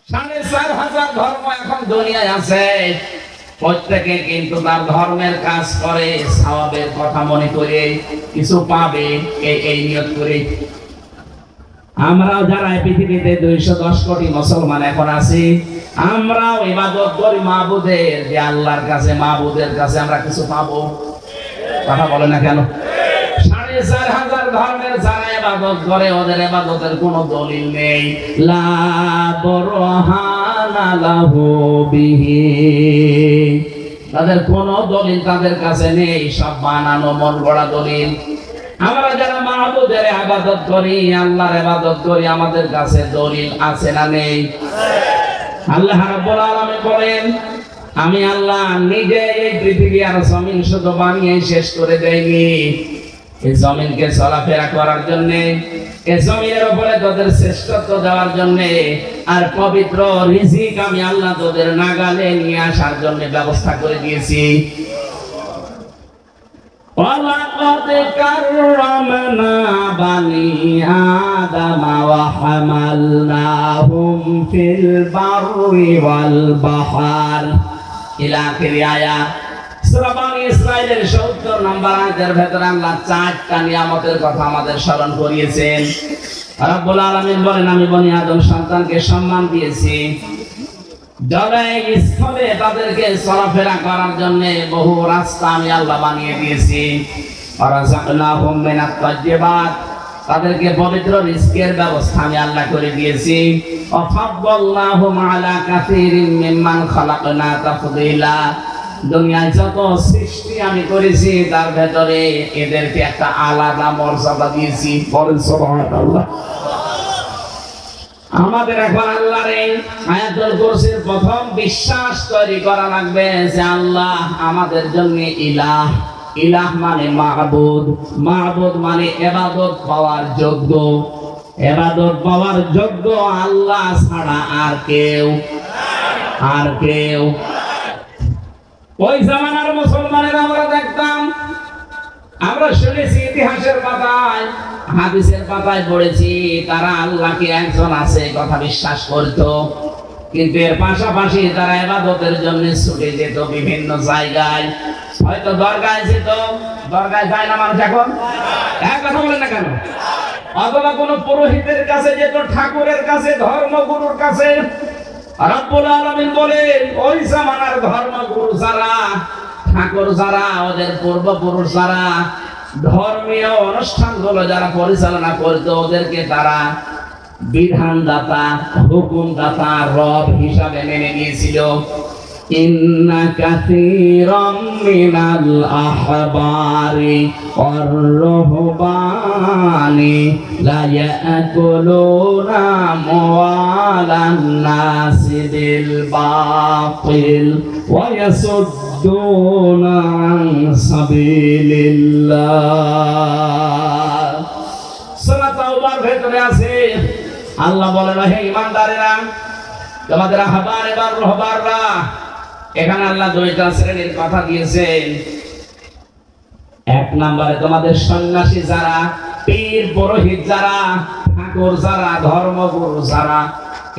4,500 ধর্ম এখন দুনিয়ায় আছে। প্রত্যেকে কিন্তু তার ধর্মের কাজ করে, সওয়াবের কথা মনে করে কিছু পাবে এই নিয়ত করে। আমরাও যারা পৃথিবীতে 210 কোটি মুসলমান এখন আছি, আমরাও ইবাদত করি মাবুদের, যে আল্লাহর কাছে, মাবুদের কাছে আমরা কিছু পাবো। কথা বলে না কেন? 4,500 ধর্মের যারা ইবাদত করে, ওদের ইবাদতের কোনো দলিল নেই। লা বুরহানা লাহু বিহি, তাদের কোনো দলিল তাদের কাছে নেই, সব বানানো মন গড়া দলিল। আমরা যারা মাবুদের ইবাদত করি, আল্লাহর ইবাদত করি, আমাদের কাছে দলিল আছে না নেই? আল্লাহ রাব্বুল আলামিন বলেন, আমি আল্লাহ নিজে এই পৃথিবী আর জমিন শুধু বানিয়ে শেষ করে দেইনি, এই জমিনকে চলাফেরা করার জন্য, এই জমিনের উপরে তোদের শ্রেষ্ঠত্ব দেওয়ার জন্য, আর পবিত্র রিজিক আমি আল্লাহ তোদের নাগালে নিয়ে আসার জন্য ব্যবস্থা করে দিয়েছি। وَلَقَدْ كَرَّمْنَا بَنِي آدَمَ وَحَمَلْنَاهُمْ فِي الْبَرِّ وَالْبَحْرِ إلى آخر آيات। সূরা বনী ইসরাঈলের ৭০ নম্বর আয়াতের ভেতরে আল্লাহ 4টা নিয়ামতের কথা আমাদের স্মরণ করিয়েছেন। রব্বুল আলামিন বলেন, আমি বনি আদম সন্তানকে সম্মান দিয়েছি, স্থলে তাদেরকে চলাফেরা করার জন্য বহু রাস্তা আমি আল্লাহ বানিয়ে দিয়েছি। তাদেরকে পবিত্র রিজকের ব্যবস্থা আমি আল্লাহ করে দিয়েছি। দুনিয়ায় যত সৃষ্টি আমি করেছি তার ভেতরে এদেরকে একটা আলাদা মর্যাদা দিয়েছি। সুবহানাল্লাহ। আমাদের এখন আল্লাহর এই আয়াতুল কুরসির প্রথম বিশ্বাস তৈরি করা লাগবে যে আল্লাহ আমাদের জন্য ইলাহ। ইলাহ মানে মাহবুদ, মাহবুদ মানে ইবাদত পাওয়ার যোগ্য, ইবাদত পাওয়ার যোগ্য আল্লাহ ছাড়া আর কেউ ওই জামানার মুসলমানের আমরা দেখতাম, আমরা শুনেছি ইতিহাসের পাতায়, হাদিসের পাতায় পড়েছি, তারা আল্লাহকে একজন আছে কথা বিশ্বাস করত, কিন্তু এর পাশাপাশি তারা ইবাদতের জন্য ছুটে যেত বিভিন্ন জায়গায়। হয়তো দরগায় যেত, দরগায় যায় না মানুষ এখন? কথা বলেন না কেন? অথবা কোনো পুরোহিতের কাছে যেত, ঠাকুরের কাছে, ধর্মগুরুর কাছে। রব্বুল আলামিন বলেন, ওই জামানার ধর্মগুরু যারা, ঠাকুর যারা, ওদের পূর্বপুরুষ যারা ধর্মীয় অনুষ্ঠানগুলো যারা পরিচালনা করত, ওদেরকে তারা বিধানদাতা, হুকুমদাতা, রব হিসাবে মেনে নিয়েছিল। ইন্না কাসীরাম মিনাল আহবারি ওয়ার রুহবানি লা ইয়াকুলুনা আমওয়ালান নাসি বিল বাতিল ওয়া ইয়াসুদ্দুনা আন সাবিলিল্লাহ। সূরা তাওবার ভেতরে আছে, আল্লাহ বলেন, হে ঈমানদারেরা, তোমাদের আহবার এবং রহবাররা, এখানে আল্লাহ 2টা শ্রেণীর কথা দিয়েছেন। এক নম্বরে তোমাদের সন্ন্যাসী যারা, পীর পুরোহিত যারা, ঠাকুর যারা, ধর্মগুরু যারা,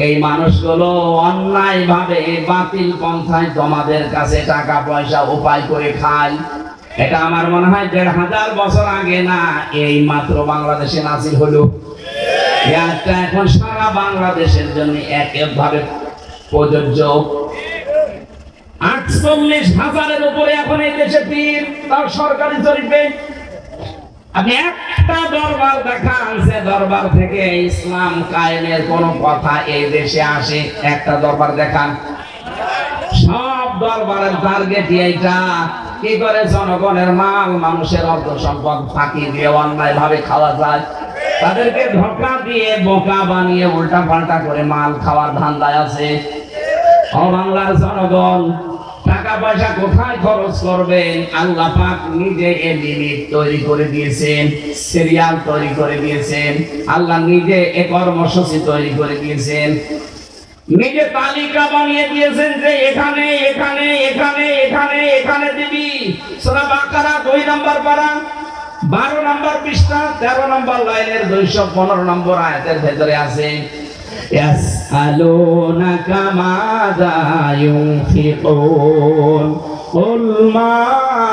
এই মানুষগুলো অন্যায় ভাবে বাতিল পন্থায় তোমাদের কাছে টাকা পয়সা উপায় করে খায়। এটা আমার মনে হয় 1,500 বছর আগে না, এই মাত্র বাংলাদেশে নাজিল হলো। এটা এখন সারা বাংলাদেশের জন্য একভাবে প্রযোজ্য। 48,000-এর উপরে এখন এই দেশে পীর, তার সরকারি জরিপে। আপনি একটা দরবার দেখান, যে দরবার থেকে ইসলাম কায়েমের কোন কথা এই দেশে আসে, একটা দরবার দেখান। সব দরবারের টার্গেট এইটা, কি করে জনগণের মাল, মানুষের অর্থ সম্পদ ফাঁকি দিয়ে অন্যায় ভাবে খাওয়া যায়, তাদেরকে ধোঁকা দিয়ে বোকা বানিয়ে উল্টা পাল্টা করে মাল খাওয়ার ধান্দায় আছে। ও বাংলার জনগণ, টাকা পয়সা কোথায় খরচ করবেন? আল্লাহ পাক নিজে এই লিমিট তৈরি করে দিয়েছেন, সিরিয়াল তৈরি করে দিয়েছেন, আল্লাহ নিজে এই কর্মসূচি তৈরি করে দিয়েছেন, নিজে তালিকা বানিয়ে দিয়েছেন যে এখানে এখানে এখানে এখানে এখানে দিবি। সূরা বাকারা 2 নম্বর পারা 12 নম্বর পৃষ্ঠা 13 নম্বর লাইনের 215 নম্বর আয়াতের ভেতরে আছে। ইয়াসআলুনাকা মাযা ইউনফিকুন কুল মা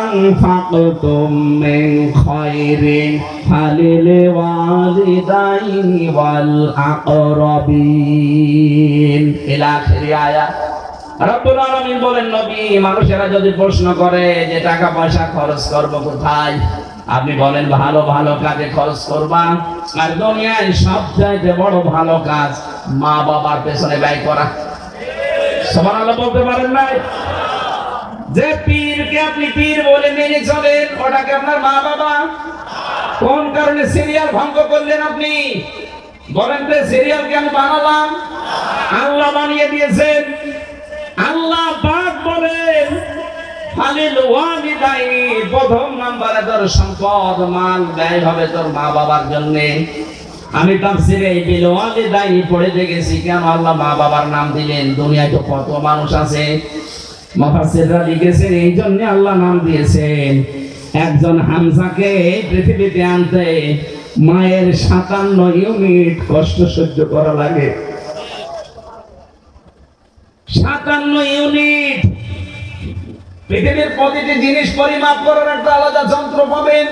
আনফাকতুম মিন খায়রিন ফালিল ওয়ালিদাইনি ওয়াল আকরাবিন ইলা আখিরি আয়াত। রব্বুল আলামিন বলেন, নবী, মানুষেরা যদি প্রশ্ন করে যে টাকা পয়সা খরচ করব কোথায়, আপনি বলেন ভালো ভালো কাজে খরচ করবা। আর দুনিয়ায় সবচাইতে বড় ভালো কাজ মা বাবার পেছনে ব্যয় করা। সুবহানাল্লাহ বলতে পারেন না? যে পীরকে আপনি পীর বলে মেনে চলেন, ওটাকে আপনার মা বাবা। কোন কারণে সিরিয়াল ভঙ্গ করলেন আপনি? বলেন তো, সিরিয়াল কেন বানালাম? আল্লাহ বানিয়ে দিয়েছেন। আল্লাহ পাক বলেন, ফালিল ওয়ালিদাইনি, প্রথম নম্বরে তোর সম্পদ মাল ব্যয় হবে তোর মা বাবার জন্য। আমি তাফসীরে বিল ওয়ালিদাইনি পড়ে দেখেছি কেন আল্লাহ মা বাবার নাম দিলেন। দুনিয়ায় তো কত মানুষ আছে, মুফাসসিররা লিখেছেন এই জন্য আল্লাহ নাম দিয়েছেন। একজন হামজাকে পৃথিবীতে আনতে মায়ের 57 ইউনিট কষ্ট সহ্য করা লাগে। 57 ইউনিট। পৃথিবীর প্রতিটি জিনিস পরিমাপ করার একটা আলাদা যন্ত্র পাবেন।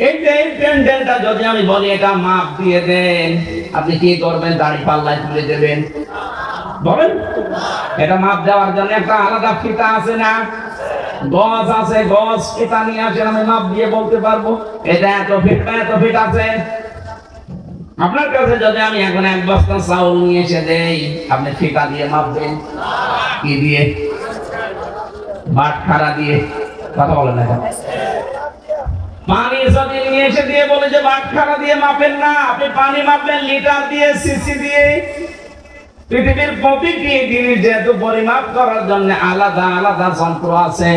এই যে পেন্ডেলটা যদি আমি বলি এটা মাপ দিয়ে দেন, আপনি কি করবেন? দাড়ি পাল্লায় তুলে দেবেন? বলেন, এটা মাপ দেওয়ার জন্য একটা আলাদা ফিতা আছে না? গজ আছে, গজ ফিতা নিয়ে আসেন, আমি মাপ দিয়ে বলতে পারবো এটা এত ফিট বা এত ফিট আছে। আপনার কাছে যদি আমি এখন 1 বস্তা চাউল নিয়ে এসে দেই, আপনি ফিতা দিয়ে মাপবেন? কি দিয়ে? বাটখারা দিয়ে। কথা বলেন না। পানি যদি নিয়ে এসে দিয়ে বলে যে বাটখারা দিয়ে মাপেন না, আপনি পানি মাপবেন লিটার দিয়ে, সিসি দিয়ে। পৃথিবীর প্রতিটি জিনিস যেহেতু পরিমাপ করার জন্য আলাদা আলাদা যন্ত্র আছে,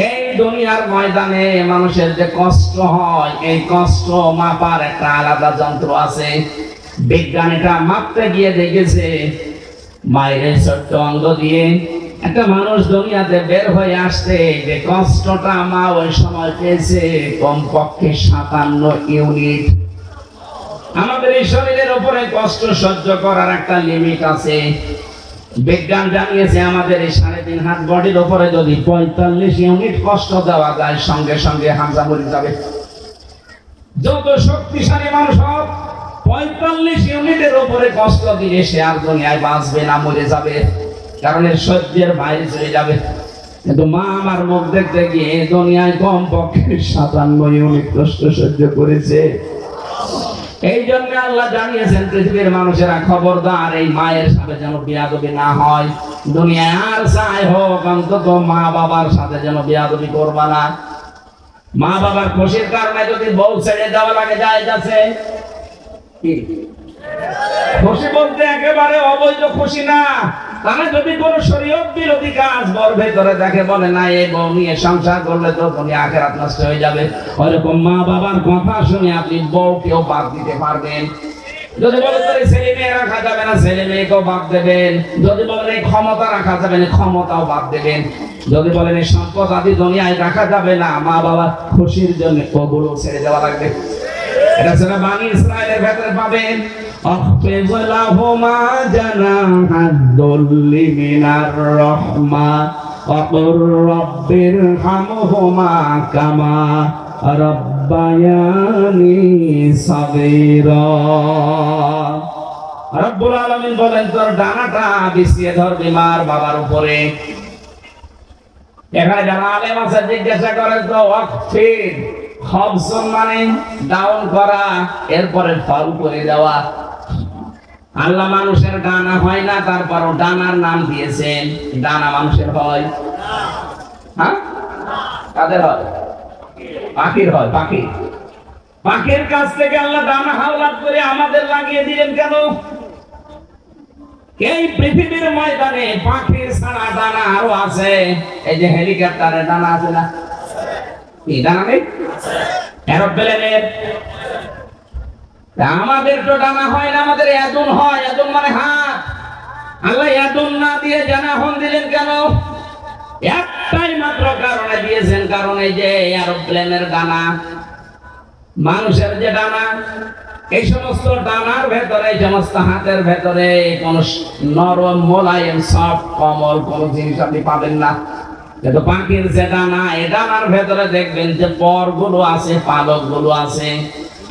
এই দুনিয়ার ময়দানে মানুষের যে কষ্ট হয়, এই কষ্ট মাপার একটা আলাদা যন্ত্র আছে। বিজ্ঞান এটা মাপতে গিয়ে দেখেছে মায়ের ছোট্ট অঙ্গ দিয়ে একটা মানুষ দুনিয়াতে বের হয়ে আসতে যে কষ্টটা মা ওই সময় পেয়েছে কমপক্ষে 57 ইউনিট। আমাদের এই শরীরের উপরে কষ্ট সহ্য করার একটা লিমিট আছে। বিজ্ঞান জানিয়েছে আমাদের এই 3.5 হাত বডির উপরে যদি 45 ইউনিট কষ্ট দেওয়া যায়, সঙ্গে সঙ্গে হামজা মরে যাবে। যত শক্তিশালী মানুষ হোক, 45 ইউনিটের উপরে কষ্ট দিলে সে আর দুনিয়ায় বাঁচবে না, মরে যাবে। কারণ এর সহ্যের বাইরে চলে যাবে। কিন্তু মা আমার মুখ দেখতে গিয়ে দুনিয়ায় কমপক্ষে 57 ইউনিট কষ্ট সহ্য করেছে। এই জন্য আল্লাহ জানিয়েছেন পৃথিবীর মানুষেরা খবরদার এই মায়ের সাথে যেন বেয়াদবি না হয়। দুনিয়ায় আর যাই হোক, অন্তত মা বাবার সাথে যেন বেয়াদবি করবা না। মা বাবার খুশির কারণে যদি বউ ছেড়ে দেওয়া লাগে, জায়েজ আছে কি? খুশি বলতে একেবারে অবৈধ খুশি না। তাহলে যদি কোনো শরীয়ত বিরোধী কাজ বর ভেতরে দেখে, বলে না এই বউ নিয়ে সংসার করলে তো দুনিয়া আখিরাত নষ্ট হয়ে যাবে, ওরকম মা বাবার কথা শুনে আপনি বউকেও বাদ দিতে পারবেন। যদি বলে তোর ছেলে মেয়ে রাখা যাবে না, ছেলে মেয়েকেও বাদ দেবেন। যদি বলেন এই ক্ষমতা রাখা যাবে না, ক্ষমতাও বাদ দেবেন। যদি বলেন এই সম্পদ আদি দুনিয়ায় রাখা যাবে না, মা বাবার খুশির জন্য ওগুলো ছেড়ে দেওয়া লাগবে। এটা সূরা বনী ইসরাঈলের ভেতরে পাবেন। أخفض لهما جناح الذل من الرحمة وقل رب ارحمهما كما ربياني صغيرا। রব্বুল আলামিন বলেন, তোর ডানাটা বিছিয়ে ধরবি মার বাবার উপরে। এখানে যারা আলেম আছে জিজ্ঞাসা করে তো ওয়াকফিদ খবসন মানে ডাউন করা, এরপরে ফল করে দেওয়া। আল্লাহ মানুষের ডানা হয় না, তারপরও ডানার নাম দিয়েছেন। ডানা মানুষের হয়? হ্যাঁ, কাদের হয়? পাখির হয়। পাখির কাছ থেকে আল্লাহ ডানা হাওলাত করে আমাদের লাগিয়ে দিলেন কেন? এই পৃথিবীর ময়দানে পাখির ছাড়া ডানা আরো আছে। এই যে হেলিকপ্টারের ডানা আছে না? এই ডানা নেই? এরোপ্লেনের। আমাদের তো ডানা হয় না, আমাদের ইয়াদুন হয়। ইয়াদুন মানে হাত। আল্লাহ ইয়াদুন না দিয়ে জানাহন দিলেন কেন? একটাই মাত্র কারণে দিয়েছেন, কারণ এই যে এরোপ্লেনের ডানা, মানুষের যে ডানা, এই সমস্ত ডানার ভেতরে, এই সমস্ত হাতের ভেতরে কোন নরম মোলায়েম সফট কোমল কোন জিনিস আপনি পাবেন না। কিন্তু পাখির যে ডানা, এই ডানার ভেতরে দেখবেন যে পরগুলো আছে, পালকগুলো আছে,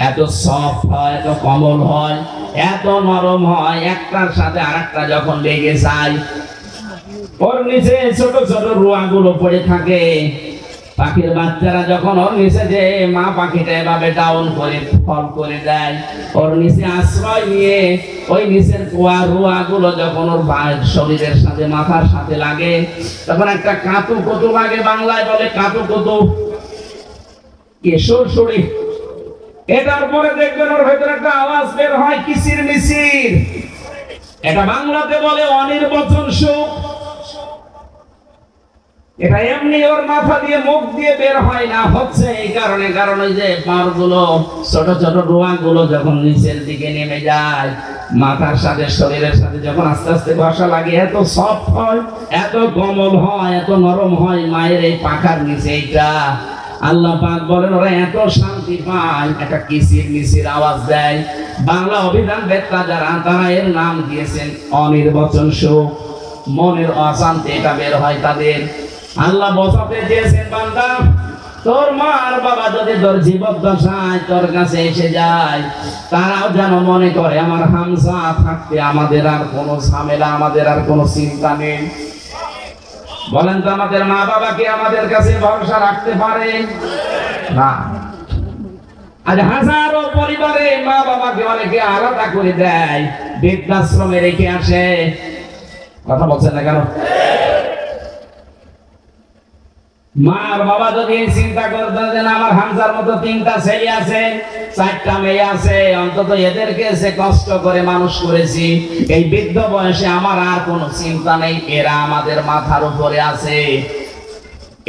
এত সফট হয়, এত কোমল হয়, এত নরম হয়, একটার সাথে আরেকটা যখন লেগে যায় ওর নিচে ছোট ছোট রুয়াগুলো পড়ে থাকে। পাখির বাচ্চারা যখন ওর নিচে যে মা পাখিটা এভাবে ডাউন করে ফল করে দেয়, ওর নিচে আশ্রয় নিয়ে ওই নিচের কুয়া রুয়াগুলো যখন ওর শরীরের সাথে মাথার সাথে লাগে তখন একটা কাতু কতু লাগে, বাংলায় বলে কাতু কতু, সুরসুরি। এটার পরে দেখবেন ওর ভেতরে একটা আওয়াজ বের হয় কিচির মিচির, এটা বাংলাতে বলে অনির্বচন সুখ। এটা এমনি ওর মাথা দিয়ে মুখ দিয়ে বের হয় না, হচ্ছে এই কারণে, কারণ ওই যে পারগুলো ছোট ছোট রুয়াগুলো যখন নিচের দিকে নেমে যায় মাথার সাথে শরীরের সাথে যখন আস্তে আস্তে ঘষা লাগে, এত সফট হয়, এত কোমল হয়, এত নরম হয় মায়ের এই পাখার নিচে। এইটা আল্লাহ পাক বলেন ওরা এত শান্তি পায়, একটা কিচির মিচির আওয়াজ দেয়। বাংলা অভিধান বেত্তা যারা, তারা এর নাম দিয়েছেন অনির্বচন সুখ। মনের অশান্তি এটা বের হয় তাদের। আল্লাহ বোঝাতে চেয়েছেন, বান্দা তোর মা আর বাবা যদি তোর জীবদ্দশায় তোর কাছে এসে যায়, তারাও যেন মনে করে আমার হামজা থাকতে আমাদের আর কোনো ঝামেলা, আমাদের আর কোনো চিন্তা নেই। বলেন তো আমাদের মা বাবা কি আমাদের কাছে ভরসা রাখতে পারে না? আজ হাজারো পরিবারে মা বাবাকে অনেকে আলাদা করে দেয়, বৃদ্ধাশ্রমে রেখে আসে। কথা বলছেন না কেন? মা আর বাবা যদি চিন্তা করতেন যে আমার হামজার মতো 3টা ছেলে আছে, 4টা মেয়ে আছে, অন্তত এদেরকে সে কষ্ট করে মানুষ করেছি, এই বৃদ্ধ বয়সে আমার আর কোনো চিন্তা নেই, এরা আমাদের মাথার উপরে আছে।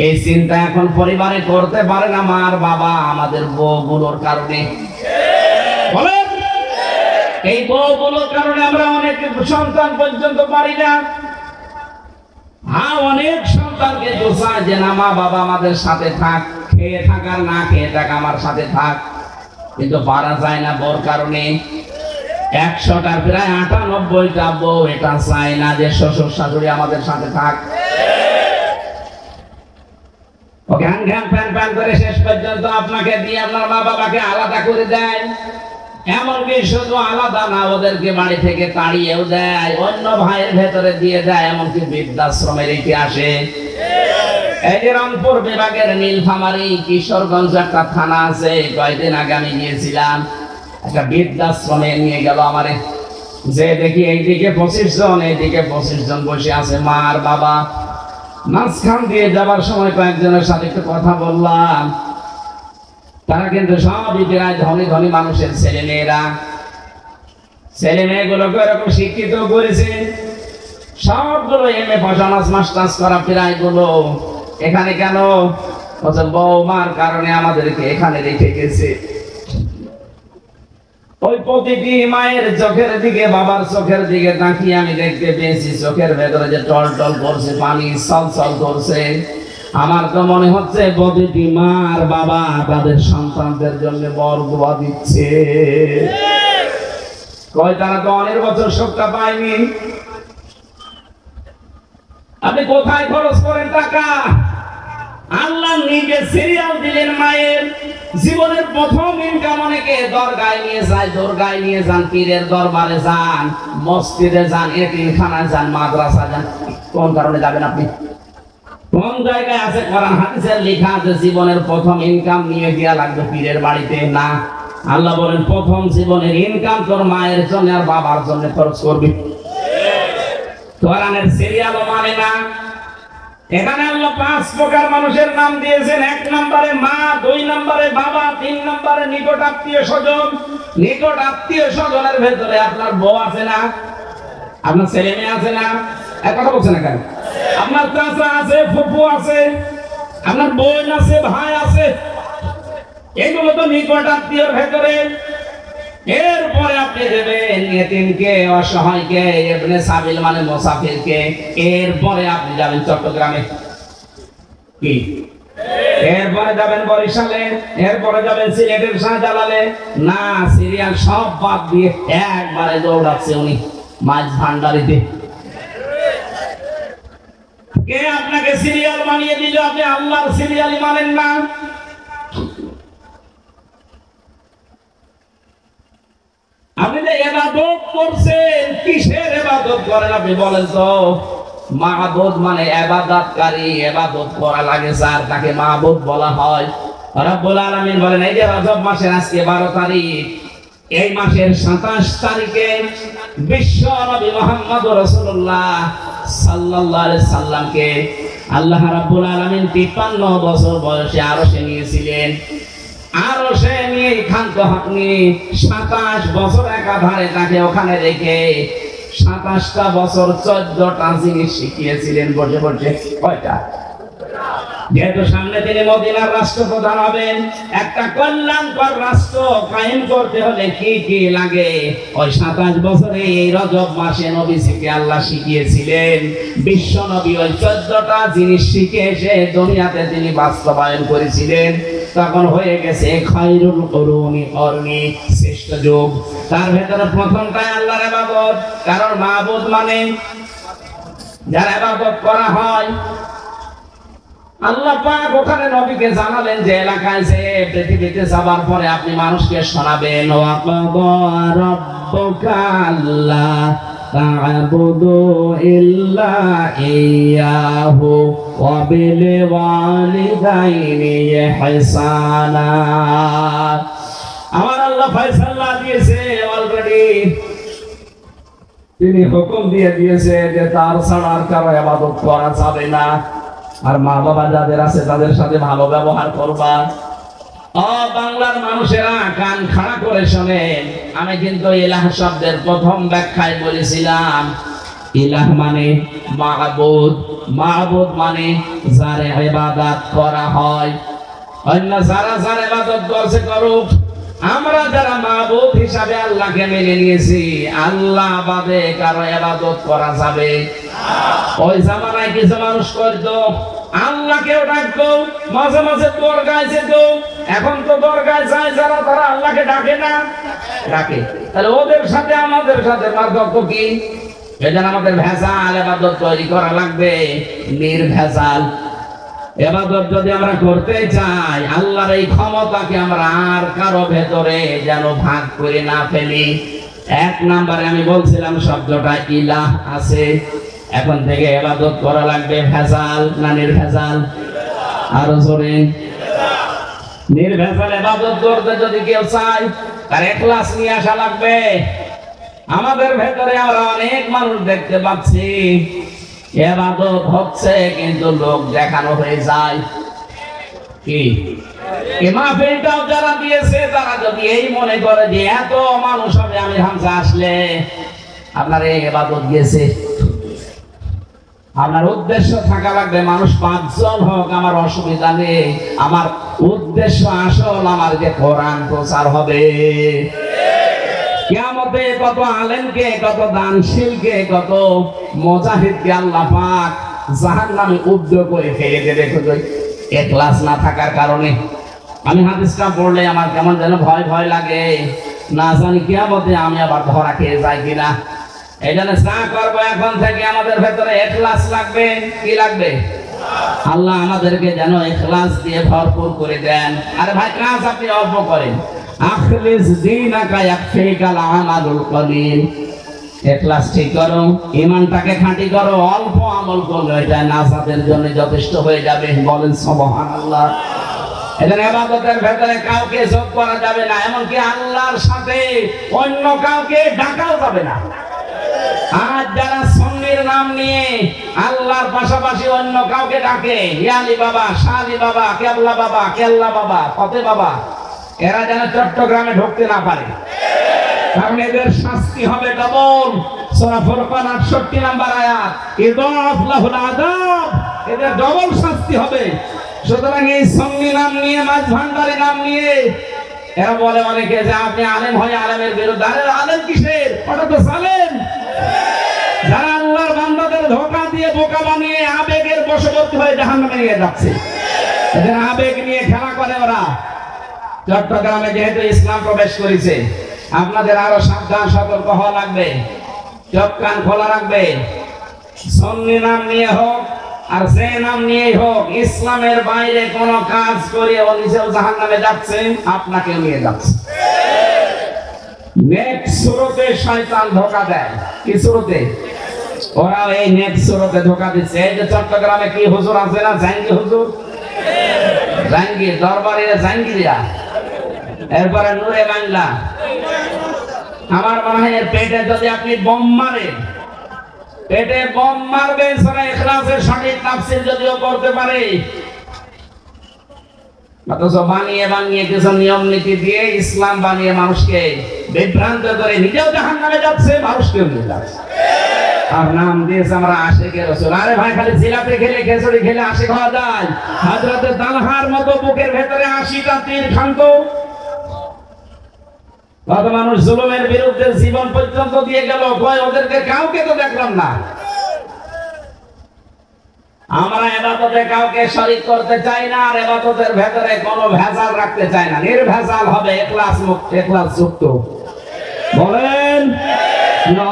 এই চিন্তা এখন পরিবারে করতে পারে না মা আর বাবা, আমাদের বউগুলোর কারণে। বলেন, এই বউগুলোর কারণে আমরা অনেক সন্তান পর্যন্ত পারি না। হ্যাঁ, অনেক সন্তানকে দোষায় যে না মা বাবা আমাদের সাথে থাক, খেয়ে থাক আর না খেয়ে থাক আমার সাথে থাক, কিন্তু পারা যায় না বউর কারণে। 100টার প্রায় 98টা বউ এটা চায় না যে শ্বশুর শাশুড়ি আমাদের সাথে থাক। ঘ্যান ঘ্যান প্যান প্যান করে শেষ পর্যন্ত আপনাকে দিয়ে আপনার মা বাবাকে আলাদা করে দেয়। এমনকি শুধু আলাদা না, ওদেরকে বাড়ি থেকে তাড়িয়েও দেয়, অন্য ভাইয়ের ভেতরে দিয়ে দেয়, এমনকি বৃদ্ধাশ্রমে রেখে আসে। এই যে রংপুর বিভাগের নীলফামারী কিশোরগঞ্জ একটা থানা আছে, কয়েকদিন আগে আমি গিয়েছিলাম, একটা বৃদ্ধাশ্রমে নিয়ে গেল আমারে। যে দেখি এইদিকে 25 জন, এইদিকে 25 জন বসে আছে মা আর বাবা। মাঝখান দিয়ে যাবার সময় কয়েকজনের সাথে একটু কথা বললাম, তারা কিন্তু সবই প্রায় ধনী ধনী মানুষের ছেলে মেয়েরা। ছেলে মেয়েগুলোকে এরকম শিক্ষিত করেছে, সবগুলো এমএ পাস অনার্স মাস্টার্স করা প্রায় গুলো। এখানে কেন? বৌমার কারণে আমাদেরকে এখানে রেখে গেছে। ওই প্রতিটি মায়ের চোখের দিকে, বাবার চোখের দিকে তাকিয়ে আমি দেখতে পেয়েছি চোখের ভেতরে যে টল টল করছে, পানি ছল ছল করছে। আমার তো মনে হচ্ছে প্রতিটি মা আর বাবা তাদের সন্তানদের জন্য বরদোয়া দিচ্ছে। কয় তারা তো অনেক বছর সুখটা পায়নি। আপনি কোথায় খরচ করেন টাকা? আল্লাহ নিজে সিরিয়াল দিলেন মায়ের জীবনের প্রথম ইনকাম। অনেকে দরগায় নিয়ে যায়, দরগায় নিয়ে যান, পীরের দরবারে যান, মসজিদে যান, এতিমখানায় যান, মাদ্রাসা যান। কোন কারণে যাবেন আপনি? কোন জায়গায় আছে কোরআন হাদিসের লেখা আছে জীবনের প্রথম ইনকাম নিয়ে গিয়া লাগবে পীরের বাড়িতে? না, আল্লাহ বলেন প্রথম জীবনের ইনকাম তোর মায়ের জন্য আর বাবার জন্য খরচ করবি। কোরআনের সিরিয়ালও মানে না। এখানে আল্লাহ 5 প্রকার মানুষের নাম দিয়েছেন। 1 নম্বরে মা, 2 নম্বরে বাবা, 3 নম্বরে নিকট আত্মীয় স্বজন। নিকট আত্মীয় স্বজনের ভেতরে আপনার বউ আছে না? আপনার ছেলে মেয়ে আছে না? এক কথা বলছেন না কেন? আপনার চাচা আছে, ফুফু আছে, আপনার বোন আছে, ভাই আছে, এগুলো তো নিকট আত্মীয়র ভেতরে। এরপরে আপনি দেবেন ইয়েতিমকে, অসহায়কে, ইবনে সাবিল মানে মুসাফিরকে। এরপরে আপনি যাবেন চট্টগ্রামে। কি এরপরে যাবেন বরিশালে, এরপরে যাবেন সিলেটের শাহজালালে। না, সিরিয়াল সব বাদ দিয়ে একবারে দৌড়াচ্ছে উনি মাছ ভান্ডারিতে। কে আপনাকে সিরিয়াল বানিয়ে দিল? আপনি আল্লাহর সিরিয়ালই মানেন না। আপনি যে ইবাদত করছেন, কিসের ইবাদত করেন আপনি বলেন তো? মাহবুদ মানে ইবাদতকারী, ইবাদত করা লাগে স্যার, তাকে মাহবুদ বলা হয়। রব্বুল আলামিন বলেন, এই যে রজব মাসের আজকে 12 তারিখ, এই মাসের 27 তারিখে বিশ্ব নবী মুহাম্মদ রাসূলুল্লাহ সাল্লাল্লাহু আলাইহি সাল্লামকে আল্লাহ রাব্বুল আলামিন 53 বছর বয়সে আরশে নিয়েছিলেন। আরশে নিয়ে খান্ত হাত নিয়ে 27 বছর একাধারে তাকে ওখানে রেখে 27টা বছর 14টা জিনিস শিখিয়েছিলেন বসে বসে। কয়টা? যেহেতু সামনে তিনি মদিনার রাষ্ট্রপ্রধান হবেন, একটা কল্যাণকর রাষ্ট্র কায়েম করতে হলে কি কি লাগে, ওই 27 বছরে এই রজব মাসে নবীজিকে আল্লাহ শিখিয়েছিলেন। বিশ্ব নবী ওই 14টা জিনিস শিখে এসে দুনিয়াতে তিনি বাস্তবায়ন করেছিলেন। তখন হয়ে গেছে খায়রুল কুরুনি কর্নি, শ্রেষ্ঠ যুগ। তার ভেতরে প্রথমটাই আল্লাহর ইবাদত। কারণ মাবুদ মানে যার ইবাদত করা হয়। আল্লাহ পাক ওখানে নবীকে জানালেন যে এলাকায় যে পৃথিবীতে যাবার পরে আপনি মানুষকে শোনাবেন, ওয়া কাদা রাব্বুকা আল্লা তা'বুদু ইল্লা ইয়াহু ওয়া বিল ওয়ালিদাইনি ইহসানা। আমার আল্লাহ ফয়সালা দিয়েছে অলরেডি, তিনি হুকুম দিয়ে দিয়েছে যে তার ছাড়া আর কারো ইবাদত করা যাবে না। আর মা বাবা যাদের আছে তাদের সাথে ভালো ব্যবহার করবা। বাংলার মানুষেরা কান খাড়া করে শোনেন। আমি কিন্তু ইলাহ শব্দের প্রথম ব্যাখ্যায় বলেছিলাম, ইলাহ মানে মাহবুদ, মাহবুদ মানে যার ইবাদত করা হয়। অন্য যারা যার ইবাদত করছে করুক, আমরা যারা মাহবুদ হিসাবে আল্লাহকে মেনে নিয়েছি, আল্লাহ বাদে কারো ইবাদত করা যাবে না। ওই জামানায় কিছু মানুষ করতো, আল্লাহকেও ডাকতো, মাঝে মাঝে দরগায় যেত। এখন তো দরগায় যায় যারা, তারা আল্লাহকে ডাকে না, ডাকে। তাহলে ওদের সাথে আমাদের সাথে পার্থক্য কি? এজন্য আমাদের ভেজাল ইবাদত তৈরি করা লাগবে, নির্ভেজাল ইবাদত যদি আমরা করতে চাই, আল্লাহর এই ক্ষমতাকে আমরা আর কারো ভেতরে যেন ভাগ করে না ফেলি। এক নম্বরে আমি বলছিলাম শব্দটা ইলাহ আছে। এখন থেকে ইবাদত করা লাগবে ভেজাল না নির্ভেজাল? আরো জোরে। নির্ভেজাল ইবাদত করতে যদি কেউ চায়, তার ইখলাস নিয়ে আসা লাগবে। আমাদের ভেতরে আমরা অনেক মানুষ দেখতে পাচ্ছি ইবাদত হচ্ছে কিন্তু লোক দেখানো হয়ে যায়। কি মাহফিলটাও যারা দিয়েছে তারা যদি এই মনে করে যে এত মানুষ হবে আমি হামজা আসলে আপনার এই ইবাদত গেছে, আপনার উদ্দেশ্য থাকা লাগবে মানুষ 5 জন হোক আমার অসুবিধা নেই, আমার উদ্দেশ্য আসল আমার যে কোরআন প্রচার হবে। কিয়ামতে কত আলেমকে, কত দানশীলকে, কত মুজাহিদকে আল্লাহ পাক জাহান্নামে উদ্ধ করে ফেলে দেবে ইখলাস না থাকার কারণে। আমি হাদিসটা পড়লে আমার কেমন যেন ভয় ভয় লাগে, না জানি কিয়ামতে আমি আবার ধরা খেয়ে যাই কিনা। এই জন্য যা করবো এখন থেকে আমাদের ভেতরে ইখলাস লাগবে। কি লাগবে? আল্লাহ আমাদেরকে যেন ইখলাস দিয়ে ভরপুর করে দেন। আরে ভাই, কাজ আপনি অল্প করেন, আখলিস দীনাকা ইয়াকফিকাল আমালুল কলিল। ইখলাস ঠিক করো, ঈমানটাকে খাঁটি করো, অল্প আমল করলে এটা নাজাতের জন্য যথেষ্ট হয়ে যাবে। বলেন সুবহানাল্লাহ। এজন্য ইবাদতের ভেতরে কাউকে যোগ করা যাবে না, এমনকি আল্লাহর সাথে অন্য কাউকে ডাকাও যাবে না। আজ যারা সুন্নির নাম নিয়ে আল্লাহর পাশাপাশি অন্য কাউকে ডাকে, ইয়ালি বাবা, শালি বাবা, কেবলা বাবা, কেল্লা বাবা, ফতে বাবা, এরা যেন চট্টগ্রামে ঢুকতে না পারে, কারণ এদের শাস্তি হবে ডবল। সূরা ফুরকান 68 নম্বর আয়াত, ইদাফ লাহুল আযাব, এদের ডবল শাস্তি হবে। সুতরাং এই সুন্নি নাম নিয়ে, মাঝ ভান্ডারি নাম নিয়ে এরা বলে অনেকে যে আপনি আলেম হয়ে আলেমের বিরুদ্ধে। আরে আলেম কিসের? ওটা তো জালেম। যারা আল্লাহর বান্দাদের ধোঁকা দিয়ে বোকা বানিয়ে আবেগের বশবর্তী হয়ে জাহান্নামে নিয়ে যাচ্ছে, এদের আবেগ নিয়ে খেলা করে ওরা। চট্টগ্রামে যেহেতু ইসলাম প্রবেশ করেছে, আপনাদের আরো সাবধান সতর্ক হওয়া লাগবে, চোখ কান খোলা রাখবে। সুন্নি নাম নিয়ে হোক আর যে নাম নিয়েই হোক, ইসলামের বাইরে কোন কাজ করে ও নিজেও জাহান্নামে যাচ্ছে, আপনাকে নিয়ে যাচ্ছে। নেক্সট সুরতে শয়তান ধোঁকা দেয়। কি সুরতে? ওরা এই নেক্সট সুরতে ধোঁকা দিচ্ছে। এই যে চট্টগ্রামে কি হুজুর আছে না, জাহাঙ্গীর হুজুর, জাহাঙ্গীর দরবারের জাহাঙ্গীরিয়া, এরপরে নূরে বাংলা। আমার মনে হয় এর পেটে যদি আপনি বোম মারেন, পেটে বোম মারবেন, সূরা ইখলাসের সঠিক তাফসীর যদিও করতে পারে, অথচ বানিয়ে বানিয়ে কিছু নিয়ম নীতি দিয়ে ইসলাম বানিয়ে মানুষকে বিভ্রান্ত করে নিজেও জাহান্নামে যাচ্ছে, মানুষকেও নিয়ে যাচ্ছে। আর নাম দিয়েছে আমরা আশিকে রাসূল। আরে ভাই, খালি জিলাপি খেলে খেচড়ি খেলে আশিক হওয়া যায়? হযরত তালহার মতো বুকের ভেতরে 80টা তীর খান্ত। কত মানুষ জুলুমের বিরুদ্ধে জীবন পর্যন্ত দিয়ে গেল, কয় ওদেরকে কাউকে তো দেখলাম না। আমরা ইবাদতে কাউকে শরীক করতে চাই না, আর ইবাদতের ভেতরে কোনো ভেজাল রাখতে চাই না। নির্ভেজাল হবে, ইখলাস মুক্ত, ইখলাস যুক্ত। বলেন,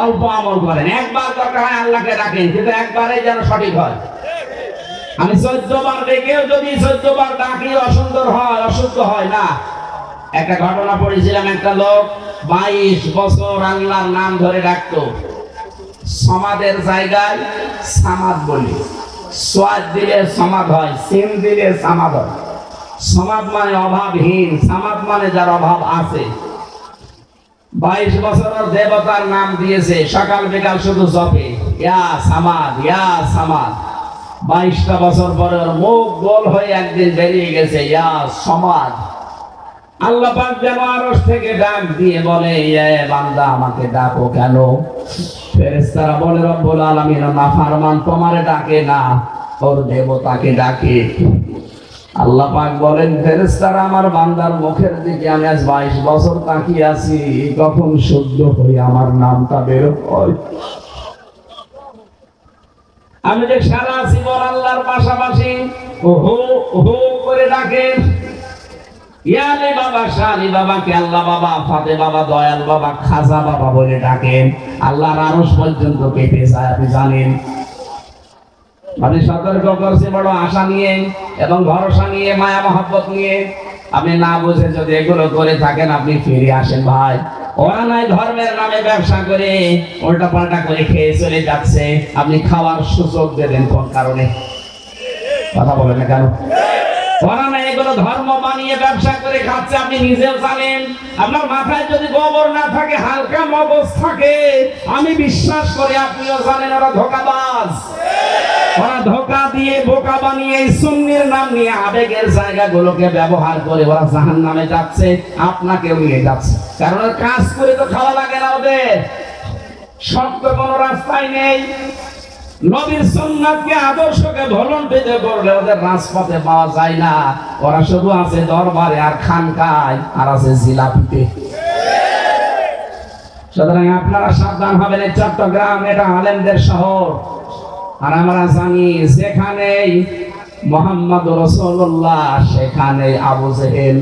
অল্প আমল করেন, একবার দরকার হয় আল্লাহকে ডাকেন, কিন্তু একবারে যেন সঠিক হয়। আমি 14 বার ডেকেও যদি 14 বার ডাকি অসুন্দর হয়, অশুদ্ধ হয় না। একটা ঘটনা পড়েছিলাম, একটা লোক 22 বছর আল্লাহর নাম ধরে ডাকতো। সমাদের জায়গায় সামাদ বলি, সোয়াদ দিলে সমাদ হয়, সিন দিলে সামাদ হয়। সমাদ মানে অভাবহীন, সামাদ মানে যার অভাব আছে। 22 বছরের দেবতার নাম দিয়েছে, সকাল বিকাল শুধু জপে, ইয়া সামাদ, ইয়া সামাদ। 22টা বছর পরে ওর মুখ গোল হয়ে একদিন বেরিয়ে গেছে, ইয়া সমাদ। আল্লাহ পাক যেন আরশ থেকে ডাক দিয়ে বলে, এ বান্দা আমাকে ডাকো কেন? ফেরেশতারা বলে, রব্বুল আলামিন নাফরমান তোমারে ডাকে না, ওর দেবতাকে ডাকে। আল্লাহ পাক বলেন, ফেরেশতারা আমার বান্দার মুখের দিকে আমি আজ 22 বছর তাকিয়ে আছি, কখন শুদ্ধ হয়ে আমার নামটা বের হয়। আমি যে সারা জীবন আল্লাহর পাশাপাশি হো হো করে ডাকেন, ইয়ালি বাবা, শালি বাবাকে আল্লাহ বাবা, ফাতে বাবা, দয়াল বাবা, খাজা বাবা বলে ডাকেন, আল্লাহর আরশ পর্যন্ত কেঁপে যায়, আপনি জানেন। মানে সতর্ক করছে বড় আশা নিয়ে এবং ভরসা নিয়ে, মায়া মহব্বত নিয়ে। আপনি না বুঝে যদি এগুলো করে থাকেন, আপনি ফিরে আসেন ভাই। ওরা নাই ধর্মের নামে ব্যবসা করে উল্টা পাল্টা করে খেয়ে চলে যাচ্ছে, আপনি খাওয়ার সুযোগ দেবেন কোন কারণে? কথা বলেন না কেন? ওরা না এগুলো ধর্ম বানিয়ে ব্যবসা করে খাচ্ছে, আপনি নিজেও জানেন। আপনার মাথায় যদি গোবর না থাকে, হালকা মগজ থাকে, আমি বিশ্বাস করি আপনিও জানেন ওরা ধোঁকাবাজ। ওরা ধোঁকা দিয়ে বোকা বানিয়ে সুন্নির নাম নিয়ে আবেগের জায়গাগুলোকে ব্যবহার করে ওরা জাহান্নামে যাচ্ছে, আপনাকেও নিয়ে যাচ্ছে। কারণ কাজ করে তো খাওয়া লাগে না ওদের, শক্ত কোনো রাস্তায় নেই। নবীর সুন্নাতকে, আদর্শকে ভুলণ্ঠিত করলে ওদের রাজপথে পাওয়া যায় না। ওরা শুধু আছে দরবারে আর খানকায়, আর আছে জিলাপিতে। সুতরাং আপনারা সাবধান হবেন। চট্টগ্রাম এটা আলেমদের শহর, আর আমরা জানি যেখানে মুহাম্মদ রাসূলুল্লাহ সেখানে আবু জেহেল।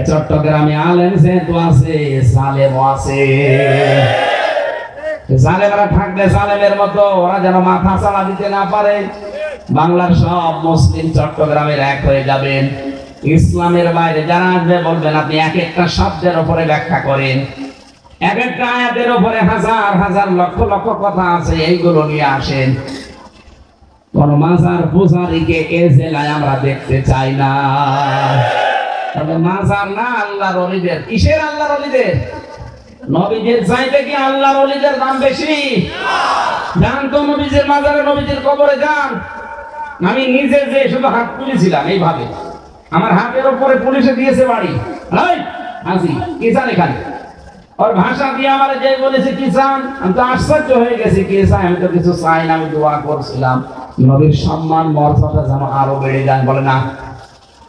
চট্টগ্রামে আলেম যেহেতু আছে, জালেমও আছে। জালেমরা থাকলে জালেমের মতো ওরা যেন মাথা চালা দিতে না পারে। বাংলার সব মুসলিম চট্টগ্রামের এক হয়ে যাবেন। ইসলামের বাইরে যারা আসবে বলবেন আপনি এক একটা শব্দের উপরে ব্যাখ্যা করেন, এক একটা আয়াতের উপরে হাজার হাজার লক্ষ লক্ষ কথা আছে, এইগুলো নিয়ে আসেন। কোন মাজার পূজারীকে এ জেলায় আমরা দেখতে চাই না। তবে মাজার না, আল্লাহর ওলিদের। কিসের আল্লাহর ওলিদের? নবীদের চাইতে কি আল্লাহর ওলিদের দাম বেশি? যান তো নবীদের মাজারে, নবীদের কবরে যান। আমি নিজে যে শুধু হাত তুলেছিলাম এইভাবে, আমার হাতের উপরে পুলিশে দিয়েছে বাড়ি, হাসি কিসান এখানে। ওর ভাষা দিয়ে আমার যে বলেছে কিসান, আমি তো আশ্চর্য হয়ে গেছি। কি চাই? আমি তো কিছু চাই না, আমি দোয়া করছিলাম নবীর সম্মান মর্যাদা যেন আরো বেড়ে যায়। বলে না,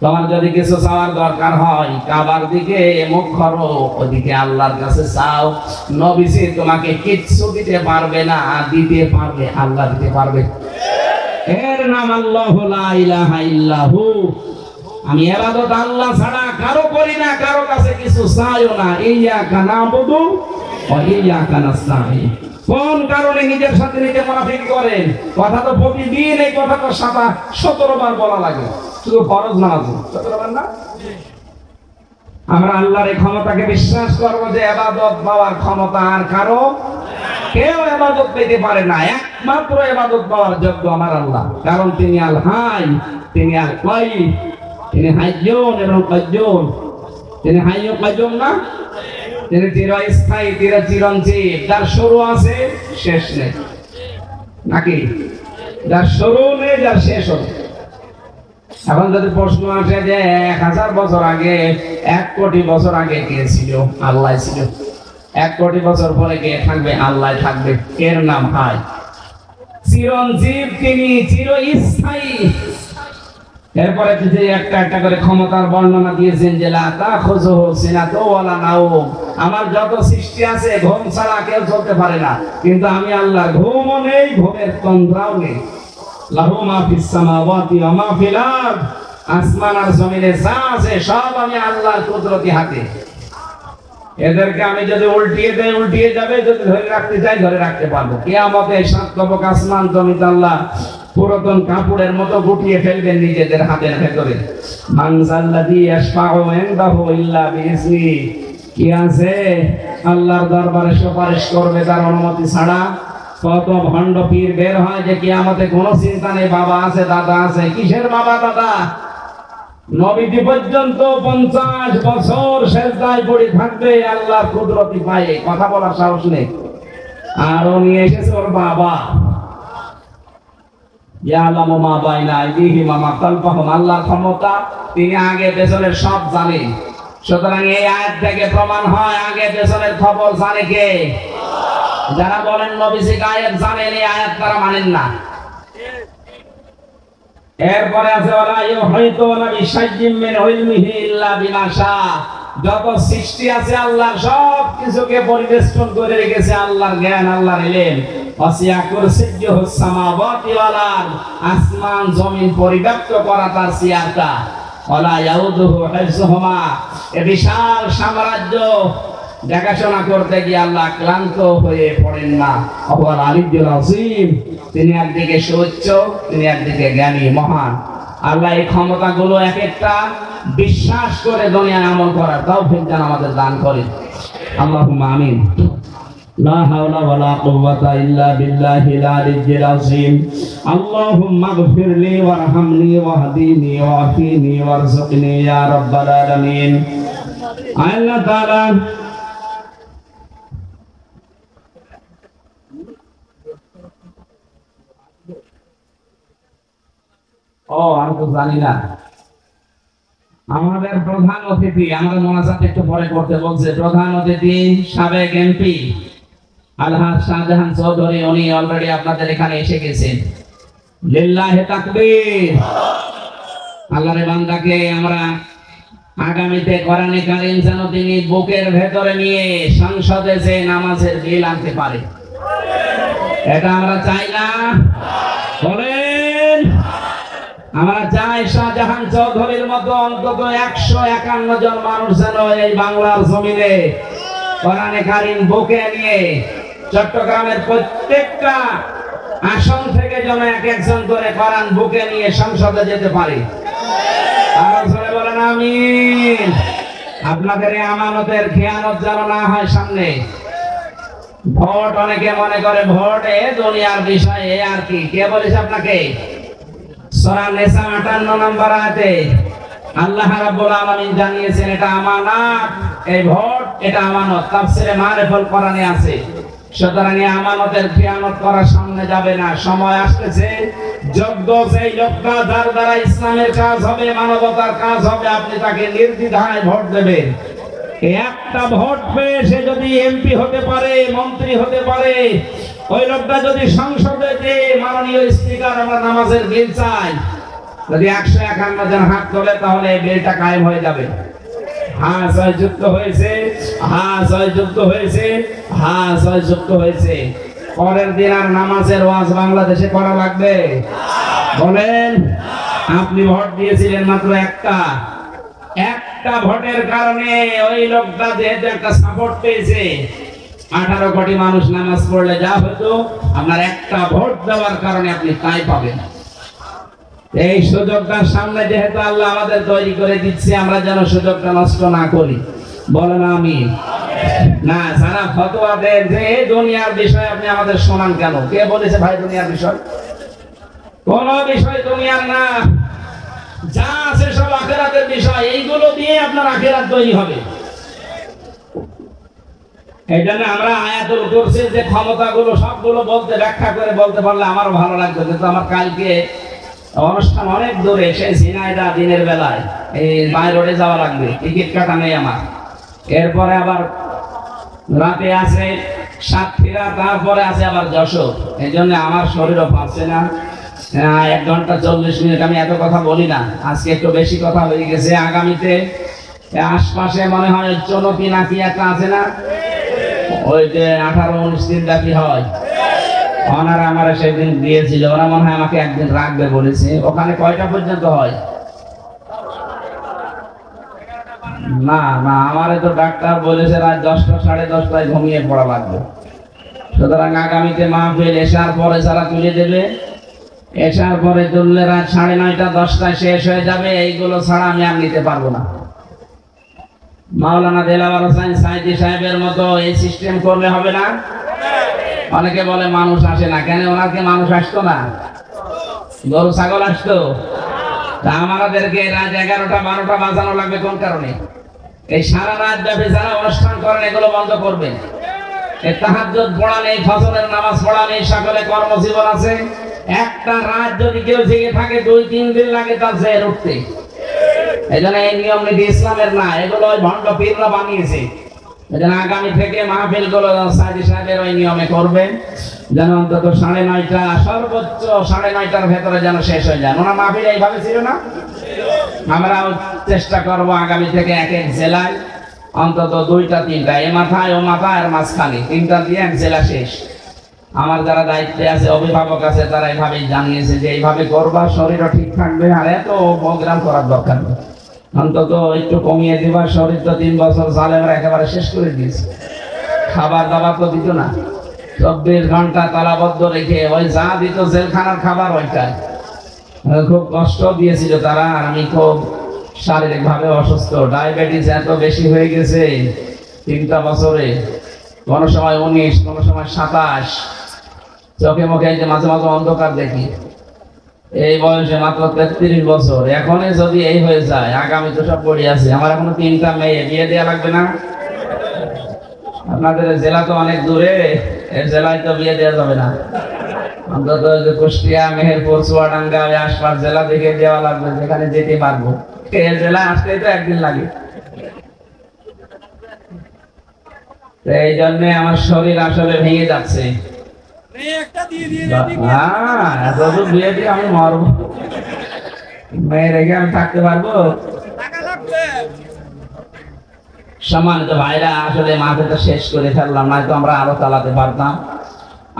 তোমার যদি কিছু চাওয়ার দরকার হয়, কাবার দিকে মুখ করো, ওদিকে আল্লাহর কাছে চাও। নবীজি তোমাকে কিচ্ছু দিতে পারবে না, দিতে পারবে আল্লাহ দিতে পারবে। এর নাম আল্লাহু লা ইলাহা ইল্লাহু। আমি ইবাদত আল্লাহ ছাড়া কারো করি না, কারো কাছে কিছু চাইও না। ইয়্যাকা না'বুদু ওয়া ইয়্যাকা নাস্তাঈন। কোন কারণে নিজের সাথে নিজে মুনাফিক করেন? কথা তো প্রতিদিন এই কথাটা 17 বার বলা লাগে, শুধু ফরজ নামাজ 17 বার না। আমরা আল্লাহর এই ক্ষমতাকে বিশ্বাস করব যে ইবাদত পাওয়ার ক্ষমতা আর কারো, কেউ ইবাদত পেতে পারে না। একমাত্র ইবাদত পাওয়ার যোগ্য আমার আল্লাহ, কারণ তিনি আল হাই, তিনি আল কাইয়ুম, তিনি হাইয়ুন এবং কাইয়ুম। তিনি হাইয়ুন কাইয়ুম না, তিনি চিরস্থায়ী, তিনি চিরঞ্জীব, যার শুরু আছে শেষ নেই, নাকি? যার শুরু নেই, যার শেষ নেই। এখন যদি প্রশ্ন আসে যে 1000 বছর আগে, 1 কোটি বছর আগে কে ছিল? আল্লাহ ছিল। 1 কোটি বছর পরে কে থাকবে? আল্লাহ থাকবে। এর নাম হাই, চিরঞ্জীব, তিনি চিরস্থায়ী। এরপরে যে একটা একটা করে ক্ষমতার বর্ণনা দিয়েছেন যে লা তাখুযুহু সিনাতুন ওয়ালা নাওম। আমার যত সৃষ্টি আছে ঘুম ছাড়া কেউ চলতে পারে না, কিন্তু আমি আল্লাহ ঘুমও নেই, ঘুমের তন্দ্রাও নেই। লাহু মা ফিস সামাওয়াতি ওয়া মা ফিল আরদ। আসমান আর জমিনে যা আছে সব আমি আল্লাহর কুদরতি হাতে। এদেরকে আমি যদি উল্টিয়ে দেই উল্টিয়ে যাবে, যদি ধরে রাখতে চাই ধরে রাখতে পারবো। কিয়ামতে 7 কবক আসমান জমিন আল্লাহ পুরাতন কাপড়ের মতো গুটিয়ে ফেলবেন নিজেদের হাতের ভেতরে। মান যাল্লাযী ইয়াশফাউ ইনদাহু ইল্লা বিইজনি। কি আছে আল্লাহর দরবারে সুপারিশ করবে তার অনুমতি ছাড়া? কত ভণ্ড পীর বের হয় যে কিয়ামতে কোনো চিন্তা নেই, বাবা আছে দাদা আছে। কিসের বাবা দাদা? নবীজি পর্যন্ত 50 বছর সেজদায় পড়ে থাকবে আল্লাহর কুদরতি পায়ে, কথা বলার সাহস নেই। আর ও নিয়ে এসেছে ওর বাবা। ইয়ালামু মা বাইনা আইদিহিম ওয়া মা খালফাহুম। আল্লাহর ক্ষমতা, তিনি আগে পেছনের সব জানেন। সুতরাং এই আয়াত থেকে প্রমাণ হয় আগে পেছনের খবর জানে কে? যারা বলেন নবীজি গায়েব জানেন, এই আয়াত তারা মানেন না। এরপরে আছে ওয়ালা ইউহিতুনা বিশাইয়্যিম মিন ইলমিহি ইল্লা বিমা শাআ। যত সৃষ্টি আছে আল্লাহর সব কিছুকে পরিবেষ্টন করে রেখেছে আল্লাহর জ্ঞান, আল্লাহর ইলম। ওয়াসিয়া কুরসিয়্যুহুস সামাওয়াতি ওয়াল আরদ। আসমান জমিন পরিব্যাপ্ত করা তার সিয়ারটা। ওয়ালা ইয়াউদুহু হিফযুহুমা। এই বিশাল সাম্রাজ্য দেখাশোনা করতে গিয়ে আল্লাহ ক্লান্ত হয়ে পড়েন না। ওয়াল আলিয়্যুল আযীম। তিনি একদিকে সুউচ্চ, তিনি একদিকে জ্ঞানী মহান। আল্লাহ এই ক্ষমতাগুলো এক একটা বিশ্বাস করে দুনিয়ায় আমল করার তৌফিক যেন আমাদের দান করেন। আল্লাহুম্মা আমিন। লা হাওলা ওয়ালা কুওয়াতা ইল্লা বিল্লাহিল আলিয়্যিল আযীম। আল্লাহুম্মা ইগফিরলি ওয়ারহামনি ওয়াহদিনি ওয়াআফিনি ওয়ারযুকনি ইয়া রাব্বাল আলামিন। আল্লাহ তাআলা আমি তো জানি না। আমাদের প্রধান অতিথি, আমাদের মোনাজাত একটু পরে করতে বলছে। প্রধান অতিথি সাবেক এমপি আলহাজ শাহজাহান চৌধুরী, উনি অলরেডি আপনাদের এখানে এসে গেছেন। লিল্লাহি তাকবীর। আল্লাহর বান্দাকে আমরা আগামীতে কোরআনে কারীম যেন তিনি বুকের ভেতরে নিয়ে সংসদে যে নামাজের বিল আনতে পারে, এটা আমরা চাই না? বলেন। আমরা চাই শাহজাহান চৌধুরীর মতো অন্তত 151 জন মানুষ যেন এই বাংলার জমিনে কোরআনে কারীম বুকে নিয়ে চট্টগ্রামের প্রত্যেকটা আসন থেকে যেন এক একজন করে কোরআন বুকে নিয়ে সংসদে যেতে পারে। আর জোরে বলেন আমিন। আপনাদের এই আমানতের খেয়ানত যেন না হয় সামনে। ভোট, অনেকে মনে করে ভোট এ দুনিয়ার বিষয়, এ আর কি। কে বলেছে আপনাকে? সূরা নিসা 58 নম্বর আয়াতে আল্লাহ রাব্বুল আলামিন জানিয়েছেন এটা আমানত। এই ভোট এটা আমানত, তাফসীরে মারিফুল কোরআনে আছে। সুতরাং এই আমানতের খেয়ানত করার সামনে যাবে না। সময় আসছে যোগ্য সেই লোকটা যার দ্বারা ইসলামের কাজ হবে, মানবতার কাজ হবে, আপনি তাকে নির্দ্বিধায় ভোট দেবেন। একটা ভোট পেয়ে সে যদি এমপি হতে পারে, মন্ত্রী হতে পারে, ওই লোকটা যদি সংসদে যে মাননীয় স্পিকার আমরা নামাজের বিল চাই, যদি 151 জন হাত তোলে তাহলে বিলটা কায়েম হয়ে যাবে। হ্যাঁ জয়যুক্ত হয়েছে, হ্যাঁ জয়যুক্ত হয়েছে, হ্যাঁ জয়যুক্ত হয়েছে। পরের দিন আর নামাজের ওয়াজ বাংলাদেশে করা লাগবে? বলেন, আপনি ভোট দিয়েছিলেন মাত্র একটা ভোটের কারণে ওই লোকটা যেহেতু একটা সাপোর্ট পেয়েছে, 18 কোটি মানুষ নামাজ পড়লে যা হতো, আপনার একটা ভোট দেওয়ার কারণে আপনি তাই পাবেন। এই সুযোগটার সামনে যেহেতু আল্লাহ আমাদের তৈরি করে দিচ্ছে, আমরা যেন সুযোগটা নষ্ট না করি। বলেন আমিন। না, যারা ফতোয়া দেন যে এই দুনিয়ার বিষয় আপনি আমাদের শোনান কেন, কে বলেছে ভাই দুনিয়ার বিষয়? কোন বিষয় দুনিয়ার না, যা আছে সব আখিরাতের বিষয়। এইগুলো দিয়ে আপনার আখিরাত তৈরি হবে। এই জন্য আমরা আয়াতুল কুরসির যে ক্ষমতাগুলো সবগুলো ব্যাখ্যা করে বলতে পারলে আমারও ভালো লাগতো, কিন্তু আমার কালকে অনুষ্ঠান অনেক দূরে, সেই ঝিনাইদহ দিনের বেলায় এই বাই রোডে যাওয়া লাগবে, টিকিট কাটা নেই আমার। এরপরে আবার রাতে আছে সাতক্ষীরা, তারপরে আছে আবার যশোর। এই জন্য আমার শরীরও পাচ্ছে না। 1 ঘন্টা 40 মিনিট আমি এত কথা বলি না, আজকে একটু বেশি কথা হয়ে গেছে। আগামীতে আশপাশে মনে হয় চলতি নাকি একটা আছে না, ওই যে 18-19 দিন ব্যাপী হয়, ওনারা আমার সেদিন দিয়েছিল। ওরা মনে হয় আমাকে একদিন রাখবে বলেছে। ওখানে কয়টা পর্যন্ত হয়? না না, আমারে তো ডাক্তার বলেছে রাত 10টা 10:30টায় ঘুমিয়ে পড়া লাগবে। সুতরাং আগামীতে মাহফিল এশার পরে যারা তুলে দেবে, এশার পরে তুললে রাত 9:30 10টায় শেষ হয়ে যাবে। এইগুলো ছাড়া আমি আর নিতে পারবো না। মাওলানা দেলাওয়ার হোসেন সাইদি সাহেবের মতো এই সিস্টেম করলে হবে না। অনেকে বলে মানুষ আসে না কেন, ওনাকে মানুষ আসতো না, গরু ছাগল আসতো। তা আমাদেরকে রাত 11টা 12টা বাজানো লাগবে কোন কারণে? এই সারা রাত ব্যাপী যারা অনুষ্ঠান করেন এগুলো বন্ধ করবেন। এই তাহাজ্জুদ পড়া নেই, ফজরের নামাজ পড়া নেই, সকলে কর্মজীবন আছে। একটা রাত যদি কেউ জেগে থাকে 2-3 দিন লাগে তার জের উঠতে। এই জন্য এই নিয়ম নীতি ইসলামের না, এগুলো ওই ভণ্ড পীররা বানিয়েছে। এই জন্য আগামী থেকে মাহফিল গুলো সাইদি সাহেবের ওই নিয়মে করবেন, যেন অন্তত 9:30 সর্বোচ্চ 9:30টার ভেতরে যেন শেষ হয়ে যায়। ওনার মাহফিল এইভাবে ছিল না? আমরাও চেষ্টা করব আগামী থেকে এক এক জেলায় অন্তত 2টা 3টা, এ মাথায় ও মাথায় আর মাঝখানে 3টা দিয়ে এক জেলা শেষ। আমার যারা দায়িত্বে আছে, অভিভাবক আছে, তারা এইভাবেই জানিয়েছে যে এইভাবে করবা, শরীরও ঠিক থাকবে। আর এত প্রোগ্রাম করার দরকার নেই, অন্তত একটু কমিয়ে দিবা। শরীর তো 3 বছর জালেমরা একেবারে শেষ করে দিয়েছে। খাবার দাবার তো দিত না, 24 ঘন্টা তালাবদ্ধ রেখে ওই যা দিত জেলখানার খাবার ওইটাই। খুব কষ্ট দিয়েছিল তারা। আর আমি খুব শারীরিকভাবে অসুস্থ, ডায়াবেটিস এত বেশি হয়ে গেছে 3টা বছরে, কোনো সময় 19, কোনো সময় 27। চোখে মুখে যে মাঝে মাঝে অন্ধকার দেখি। এই বয়সে মাত্র 33 বছর, এখনই যদি এই হয়ে যায়, আগামী তো সব পড়ে আছে। আমার এখনো 3টা মেয়ে, বিয়ে দেওয়া লাগবে না? আপনাদের জেলা তো অনেক দূরে, এই জেলায় তো বিয়ে দেওয়া যাবে না। অন্তত কুষ্টিয়া, মেহেরপুর, চুয়াডাঙ্গা ওই আশপাশ জেলা দেখে দেওয়া লাগবে, যেখানে যেতে পারবো। এই জেলায় আসতেই তো একদিন লাগে। এই জন্য আমার শরীর আসলে ভেঙে যাচ্ছে। এতদূর বিয়ে দিয়ে আমি মরবো, মেয়ে রেখে আমি থাকতে পারবো? সম্মানিত ভাইরা, আসলে মাহফিলটা শেষ করে ফেললাম, নয়তো আমরা আরো চালাতে পারতাম।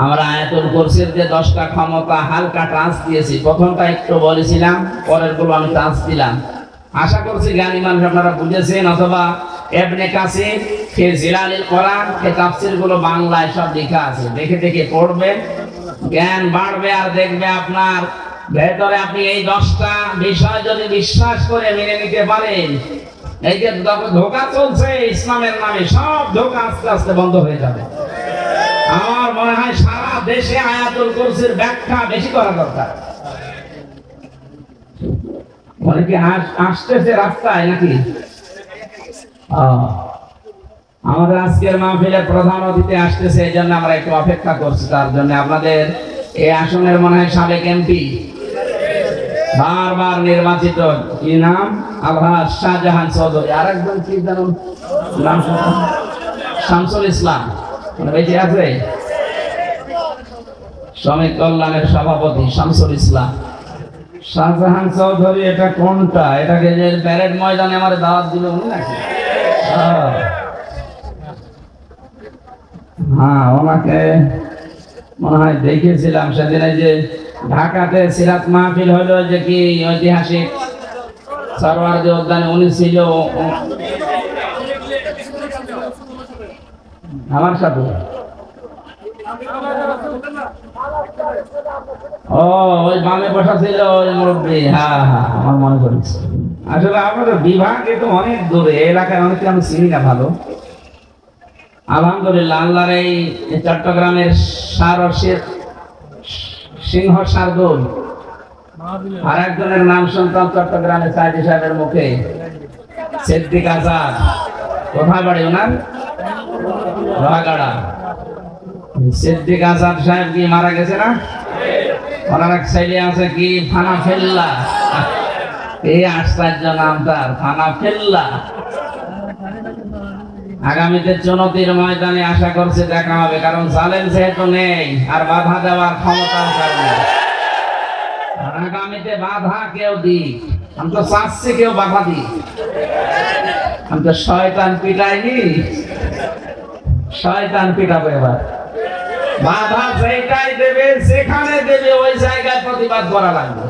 আমরা আয়াতুল কুরসির যে 10টা ক্ষমতা হালকা টাচ দিয়েছি। প্রথমটা একটু বলেছিলাম, পরের গুলো আমি টাচ দিলাম। আশা করছি জ্ঞানী মানুষ আপনারা বুঝেছেন, অথবা ইবনে কাসির ফি জিলালিল কোরআন এই তাফসীর গুলো বাংলায় সব লেখা আছে, দেখে দেখে পড়বেন, জ্ঞান বাড়বে। আর দেখবে আপনার ভেতরে আপনি এই 10টা বিষয় যদি বিশ্বাস করে মেনে নিতে পারেন, এই যে ধোঁকা চলছে ইসলামের নামে, সব ধোঁকা আস্তে আস্তে বন্ধ হয়ে যাবে। আমার মনে হয় সারা দেশে আয়াতুল কুরসির ব্যাখ্যা বেশি করা দরকার। অনেকে আসতেছে রাস্তায় নাকি? আমাদের আজকের মাহফিলের প্রধান অতিথি আসতেছে, এই জন্য আমরা একটু অপেক্ষা করছি তার জন্য। আপনাদের এই আসনের মনে হয় সাবেক এমপি, বারবার নির্বাচিত, কি নাম? আলহাজ শাহজাহান চৌধুরী। আর একজন কি জানুন নাম? শামসুল ইসলাম, বেঁচে আছে? শ্রমিক কল্যাণের সভাপতি শামসুল ইসলাম। শাহজাহান চৌধুরী এটা কোনটা? এটাকে যে প্যারেড ময়দানে আমার দাওয়াত দিল উনি নাকি? হ্যাঁ, ওনাকে মনে হয় দেখেছিলাম সেদিন যে ঢাকাতে সিরাত মাহফিল হলো, যে কি ঐতিহাসিক সরওয়ারদি উদ্যানে উনি ছিল আমার সাথে। ও ওই বামে বসা ছিল ওই মুরব্বী। হ্যাঁ হ্যাঁ, আমার মনে পড়েছে। আসলে আমাদের বিভাগে তো অনেক দূরে, এলাকায় অনেকে আমি চিনি না ভালো। আলহামদুলিল্লাহ, আল্লাহর এই চট্টগ্রামের সিংহ শার্দুল আর একজনের নাম শুনতাম চট্টগ্রামের সাইদি সাহেবের মুখে, সিদ্দিক আজাদ। কোথায় বাড়ি ওনার? লোহাগাড়া। সিদ্দিক আজাদ সাহেব কি মারা গেছে না? ওনার এক ছেলে আছে কি ফানা ফেল্লা, এই আশ্চর্য নাম তার, ফানা ফেল্লা। আগামীতে চুনতির ময়দানে আশা করছে দেখা হবে, কারণ জালেম যেহেতু নেই আর বাধা দেওয়ার ক্ষমতাও কারণে। আগামীতে বাধা কেউ দিক, আমি তো চাচ্ছি কেউ বাধা দিক। আমি তো শয়তান পিটাইনি, শয়তান পিটাবো এবার। বাধা যেটাই দেবে, যেখানে দেবে, ওই জায়গায় প্রতিবাদ করা লাগবে।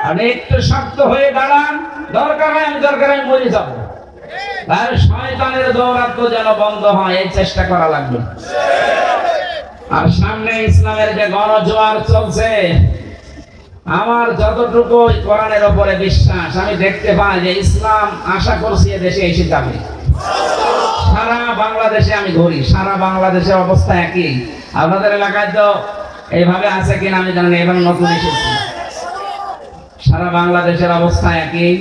আপনি একটু শক্ত হয়ে দাঁড়ান, দরকার হয় আমি মরে যাবো। তার শয়তানের দৌরাত্ম্য যেন বন্ধ হয়, এই চেষ্টা করা লাগবে। আর সামনে ইসলামের যে গণজোয়ার চলছে, আমার যতটুকু কোরআনের উপরে বিশ্বাস, আমি দেখতে পাই যে ইসলাম আশা করছি দেশে এসে যাবে। সারা বাংলাদেশে আমি ঘুরি, সারা বাংলাদেশের অবস্থা একই। আপনাদের এলাকায় তো এইভাবে আছে কিনা আমি জানি না, এভাবে নতুন এসেছি। সারা বাংলাদেশের অবস্থা একই।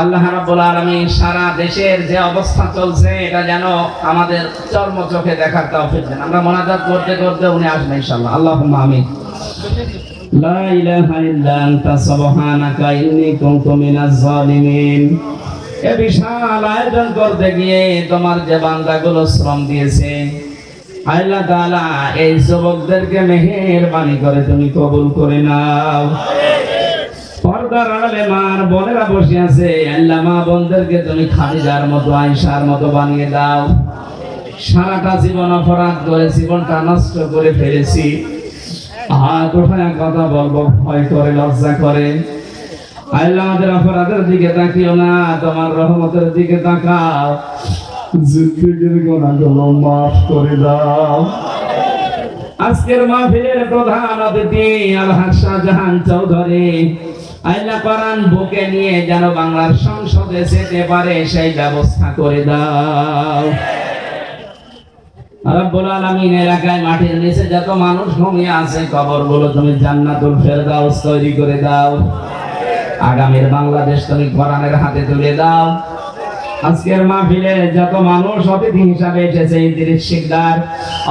আল্লাহ রাব্বুল আলামিন সারা দেশের যে অবস্থা চলছে, এটা যেন আমাদের চর্ম চোখে দেখার তৌফিক দেন। আমরা মুনাজাত করতে করতে উনি আসবেন ইনশাআল্লাহ। আল্লাহুম্মা আমিন। লা ইলাহা ইল্লা আনতা সুবহানাকা ইন্নী কুনতু মিনাজ জালিমিন। এ বিশাল আয়োজন করতে গিয়ে তোমার যে বান্দাগুলো শ্রম দিয়েছে, আল্লাহ তাআলা এই যুবকদেরকে মেহেরবানি করে তুমি কবুল করে নাও। পর্দার আড়ালে মার বোনেরা বসে আছে, আল্লাহ মা বোনদেরকে তুমি খাদিজার মতো, আয়েশার মতো বানিয়ে দাও। সারাটা জীবন অপরাধ করে জীবনটা নষ্ট করে ফেলেছি, হাত উঠায় কথা বলবো ভয় করে, লজ্জা করে। আল্লাহ আমাদের অপরাধের দিকে তাকিও না, তোমার রহমতের দিকে তাকাও। জিন্দেগির গুনাহগুলো মাফ করে দাও। আজকের মাহফিলের প্রধান অতিথি আলহাজ শাহজাহান চৌধুরী, আল্লাহ কোরআন বুকে নিয়ে যেন বাংলার সংসদে যেতে পারে, সেই ব্যবস্থা করে দাও। রব্বুল আলামিন এলাকায় মাটির নিচে যত মানুষ ঘুমিয়ে আছে, কবরগুলো তুমি জান্নাতুল ফেরদাউস তৈরি করে দাও। আগামীর বাংলাদেশ তুমি কোরআনের হাতে তুলে দাও। আজকের মাহফিলে যত মানুষ অতিথি হিসাবে এসেছে, ইদ্রিস শিকদার,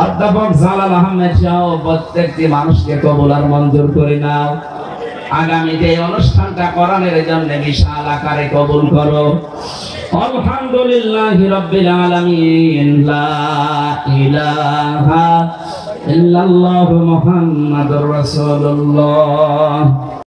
অধ্যাপক জালাল আহমেদ সহ প্রত্যেকটি মানুষকে কবুল আর মঞ্জুর করে নাও। আগামীতে এই অনুষ্ঠানটা কোরআনের জন্য বিশাল আকারে কবুল করো। আলহামদুলিল্লাহি রাব্বিল আলামিন। লা ইলাহা ইল্লাল্লাহু মুহাম্মাদুর রাসূলুল্লাহ।